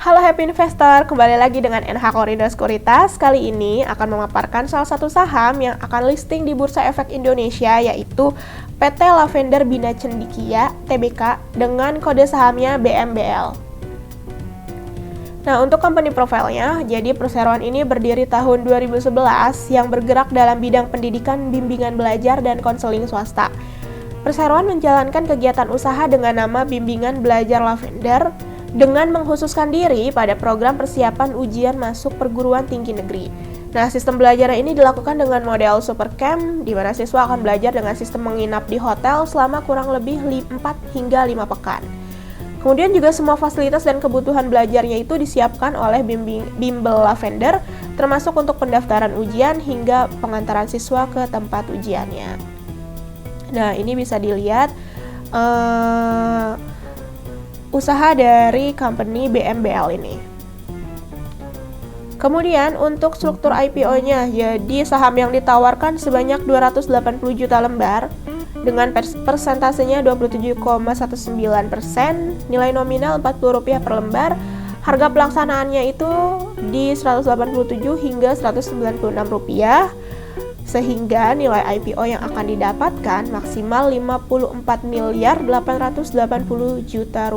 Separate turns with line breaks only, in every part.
Halo Happy Investor, kembali lagi dengan NH Korindo Sekuritas. Kali ini akan memaparkan salah satu saham yang akan listing di Bursa Efek Indonesia, yaitu PT Lavender Bina Cendikia Tbk dengan kode sahamnya BMBL. Nah, untuk company profile-nya, jadi perseroan ini berdiri tahun 2011 yang bergerak dalam bidang pendidikan, bimbingan belajar, dan konseling swasta. Perseroan menjalankan kegiatan usaha dengan nama Bimbingan Belajar Lavender dengan mengkhususkan diri pada program persiapan ujian masuk perguruan tinggi negeri. Nah, sistem belajar ini dilakukan dengan model super camp, di mana siswa akan belajar dengan sistem menginap di hotel selama kurang lebih 4 hingga 5 pekan. Kemudian juga semua fasilitas dan kebutuhan belajarnya itu disiapkan oleh Bimbel Lavender, termasuk untuk pendaftaran ujian hingga pengantaran siswa ke tempat ujiannya. Nah, ini bisa dilihat usaha dari company BMBL ini. Kemudian untuk struktur IPO-nya, jadi saham yang ditawarkan sebanyak 280 juta lembar dengan persentasenya 27,19%, nilai nominal Rp40 per lembar, harga pelaksanaannya itu di Rp187 hingga Rp196, sehingga nilai IPO yang akan didapatkan maksimal Rp54.880 juta.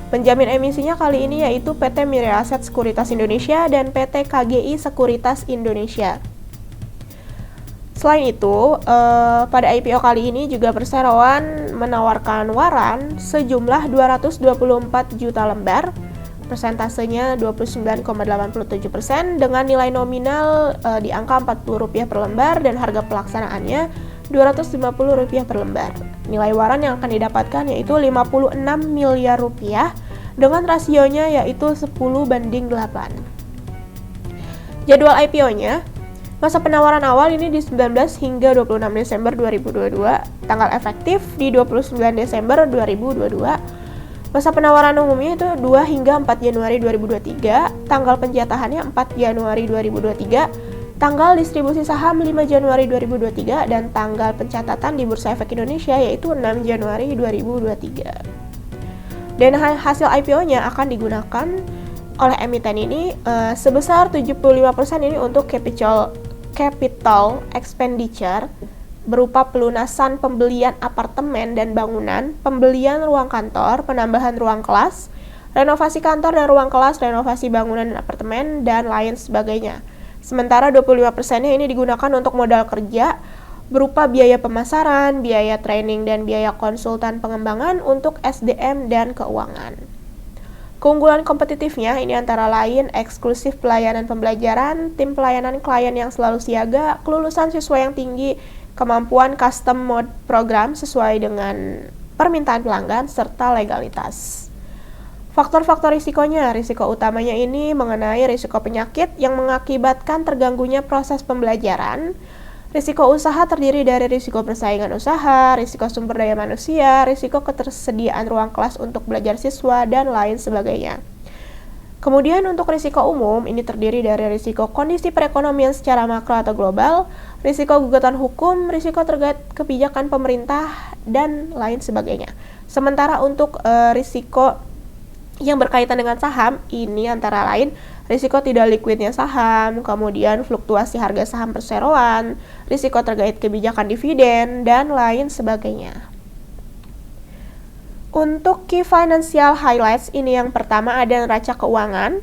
Penjamin emisinya kali ini yaitu PT Mirae Asset Sekuritas Indonesia dan PT KGI Sekuritas Indonesia. Selain itu, pada IPO kali ini juga perseroan menawarkan waran sejumlah 224 juta lembar, persentasenya 29,87% dengan nilai nominal di angka Rp40 per lembar dan harga pelaksanaannya Rp250 per lembar. Nilai waran yang akan didapatkan yaitu Rp56 miliar dengan rasionya yaitu 10:8. Jadwal IPO-nya, masa penawaran awal ini di 19 hingga 26 Desember 2022, tanggal efektif di 29 Desember 2022. Masa penawaran umumnya itu 2 hingga 4 Januari 2023, tanggal penjatahannya 4 Januari 2023, tanggal distribusi saham 5 Januari 2023, dan tanggal pencatatan di Bursa Efek Indonesia yaitu 6 Januari 2023. Dan hasil IPO-nya akan digunakan oleh emiten ini sebesar 75% ini untuk capital expenditure, berupa pelunasan pembelian apartemen dan bangunan, pembelian ruang kantor, penambahan ruang kelas, renovasi kantor dan ruang kelas, renovasi bangunan dan apartemen, dan lain sebagainya. Sementara 25%-nya ini digunakan untuk modal kerja, berupa biaya pemasaran, biaya training, dan biaya konsultan pengembangan untuk SDM dan keuangan. Keunggulan kompetitifnya ini antara lain eksklusif pelayanan pembelajaran, tim pelayanan klien yang selalu siaga, kelulusan siswa yang tinggi, kemampuan custom mode program sesuai dengan permintaan pelanggan, serta legalitas. Faktor-faktor risikonya, risiko utamanya ini mengenai risiko penyakit yang mengakibatkan terganggunya proses pembelajaran. Risiko usaha terdiri dari risiko persaingan usaha, risiko sumber daya manusia, risiko ketersediaan ruang kelas untuk belajar siswa, dan lain sebagainya. Kemudian untuk risiko umum, ini terdiri dari risiko kondisi perekonomian secara makro atau global, risiko gugatan hukum, risiko terkait kebijakan pemerintah, dan lain sebagainya. Sementara untuk risiko yang berkaitan dengan saham, ini antara lain risiko tidak liquidnya saham, kemudian fluktuasi harga saham perseroan, risiko terkait kebijakan dividen, dan lain sebagainya. Untuk key financial highlights, ini yang pertama ada neraca keuangan.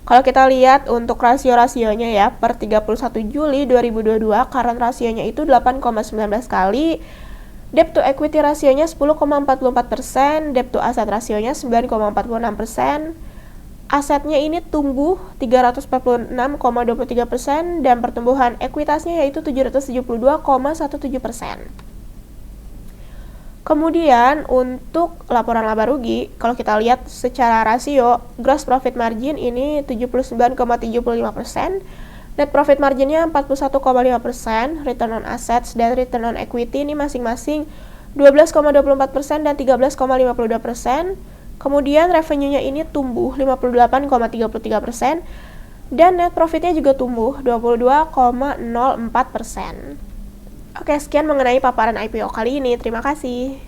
Kalau kita lihat untuk rasio-rasionya ya, per 31 Juli 2022, current rasionya itu 8,19 kali, debt to equity rasionya 10,44%, debt to asset rasionya 9,46%, asetnya ini tumbuh 346,23%, dan pertumbuhan ekuitasnya yaitu 772,17%. Kemudian untuk laporan laba rugi, kalau kita lihat secara rasio, gross profit margin ini 79,75%, net profit marginnya 41,5%, return on assets dan return on equity ini masing-masing 12,24% dan 13,52%. Kemudian revenue-nya ini tumbuh 58,33%, dan net profitnya juga tumbuh 22,04%. Oke, sekian mengenai paparan IPO kali ini. Terima kasih.